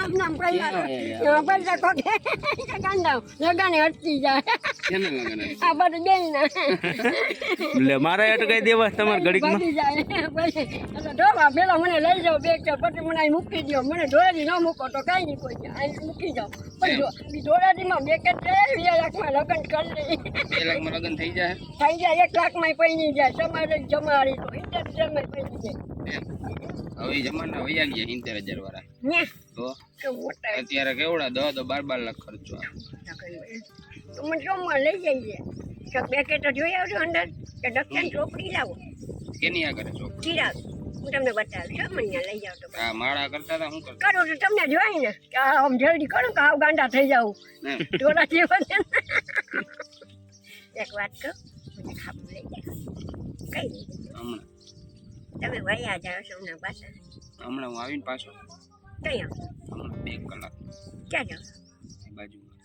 આમ નામ કઈ પૈસા કોકે ગાંડા લગાને અટકી જાય કેને લગન આ બધું બેન ના લે મારા અટકાઈ દેવા તમાર ઘડીકમાં ભાગી જાય પછી એટલે ઢોવા પેલા મને લઈ જાઓ બેગ છે પછી મને અહીં મૂકી દો મને ઢોરાજી ન મૂકો તો કાંઈ નહીં કોઈ અહીં મૂકી જાઓ પછી ઢોરાજીમાં બેગ જ 2 લાખમાં લગ્ન કરી લે 2 લાખમાં લગન થઈ જાય થઈ જાય 1 લાખમાં પૈણી જાય તમારે જમાડી તો 70,000 પૈણી જાય હવે જમાના વયા ગયા 70,000 વાળા ને તો કે મોટા અત્યારે કેવડા 10 તો 12 લાખ ખર્ચો આવે તો મને સોમવાર લઈ જઈએ કે પેકેટ જોઈ આવજો અંદર કે દક્ષિણ ચોપડી લાવો કેની આ કરે છો ચિરાગ હું તમને બતાવીશ મને લઈ જાવ તો આ માળા કરતા હતા હું કરતા કરો તો તમને જોઈ ને કે આમ જલ્દી કરો કે આવ ગાંડા થઈ જાવ ને થોડા જેવા છે એક વાત કહું મને ખાવું લઈ જાય કઈ હમણાં તમે વયા જાઓ છો હમણાં પાછા હમણાં હું આવીને પાછો કઈ આવો હમણાં 2 કલાક ક્યાં જાઓ એ બાજુમાં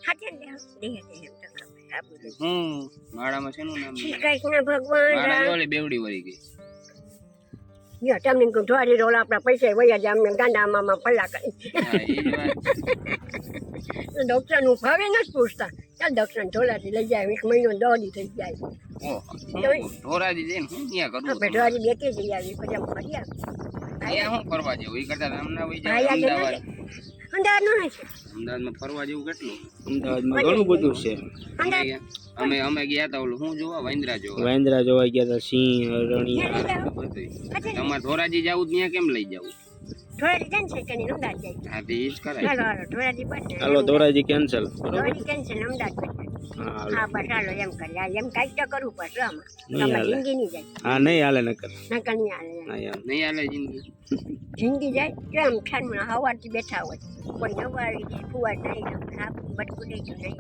હાથે દે દે એમ તો ખબર ખાવું લઈ માળામાં શેનું નામ કૃષ્ણ ભગવાન માળા ઓલી બેવડી વળી ગઈ યો તમને કહું થોડી રોલ આપણા પૈસા વયા જાય અમને ગાંડા મામા પલ્લા કરી હા એ જ વાત દક્ષિણ ભાવે નથી પૂછતા ચાલ દક્ષિણ ઢોલાથી લઈ જાય 1 મહિનો 10 દી થઈ જાય ઓહ ઢોરાજી જઈને હું ત્યાં કરું આપણે ઢોરાજી બેઠી જઈ આવી પછી અમે ફરી આવી અહીંયા હું ફરવા જેવું એ કરતા હમણાં વહી ભાઈ જાય આજે અમદાવાદ અંધાર નો છે અમદાવાદમાં ફરવા જેવું કેટલું અમદાવાદમાં ઘણું બધું છે અંધાર અમે ગયા તા ઓલું હું જોવા વાંદરા જોવા વાંદરા જોવા ગયા હતા સિંહ રણી તમારે ધોરાજી જવું ત્યાં કેમ લઈ જવું ઢોરાજી કેન્સલ કરીને અમદાવાદ જાય હા તે ઈ જ કરાય હાલો હાલો ઢોરાજી બસ હાલો ધોરાજી કેન્સલ બરોબર ઢોરાજી કેન્સલ અમદાવાદ બસ હા હા બસ હાલો એમ કરી આ એમ કાંઈક તો કરવું પડશે આમાં નહીં તમારી હાલે. જિંદગી નહીં જાય હા નહીં હાલે નકર નકર નહીં હાલે હા યાર નહીં હાલે જિંદગી જિંદગી જાય કેમ ઠાનમાં હવારથી બેઠા હોય કોઈ નવારી ફુવાર નહીં હા બટકું નહીં નહીં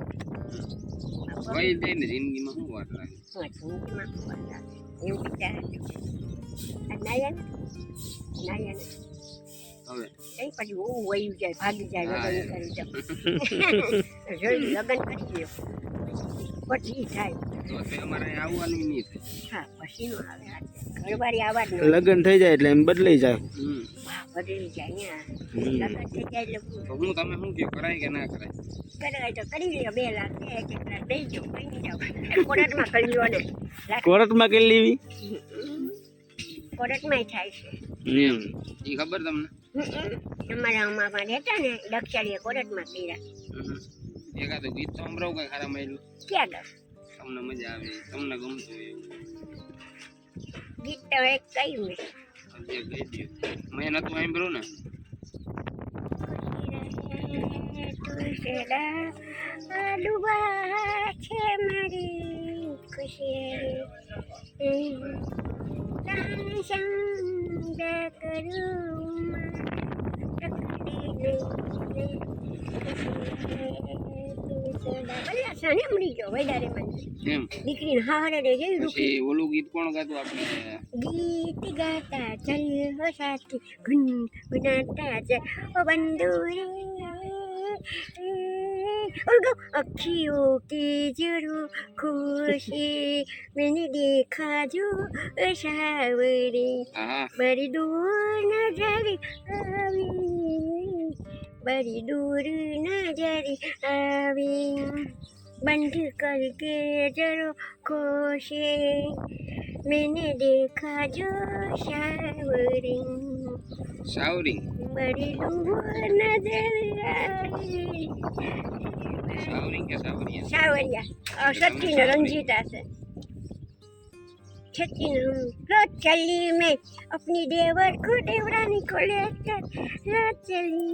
વહી જાય ને જિંદગીમાં શું વાત લાગે જિંદગીમાં ફુવાર લાગે એવું વિચાર નાયા ને હવે કઈ પછી હું વયું જાય ભાગી જાય હા, લગ્ન કરી જાઉં લગ્ન કરી દો પછી થાય તો તે અમારે અહીં આવવાનું નહીં થાય હા પછી નો આવે ઘરવાળી આવા જ ન લગ્ન થઈ જાય એટલે એમ બદલાઈ જાય બદલી જાય લગ્ન થઈ જાય એટલે તો હું તમે શું કહો કરાય કે ના કરાય કરાય તો કરી લ્યો 2 લાખ 1 લાખ દઈ દો કઈ નહીં જાવ કોર્ટમાં કરી લ્યો ને કોર્ટમાં કરી લેવી કોર્ટમાં થાય છે એ ખબર તમને અમારા અમામાં રહેતા ને દક્ષાળીએ કોર્ટમાં કર્યા એકાદું ગીત તો સંભળાવ કઈ ખરા મળ્યું ક્યાં ગયો તમને મજા આવે તમને ગમતું એવું ગીત તો એક કયું છે જે ગઈ દઉં મેં નતું સાંભળ્યું ને ડૂબા છે મારી ખુશી સંગ કરું એમ દીકરીને હારે રે જઈ પછી ઓલું ગીત કોણ ગાતું આપણે ગીત ગાતા ચલ હો સાથી ગુનગુનાતા ચલ ઓ બંધુ રે उनको अखियों की जरूर खुशी मैंने देखा जो सावरी હા बड़ी दूर नजर आवी बड़ी दूर नजर आवी बंद करके जरो कोशे मैंने देखा जो सावरी સાવરી बड़ी दूर नजर आवी સાવરી કે સાવરિયા सावरिया और सचिन रंजीता से सचिन रोज चली मैं अपनी देवर को देवरानी को लेकर रोज चली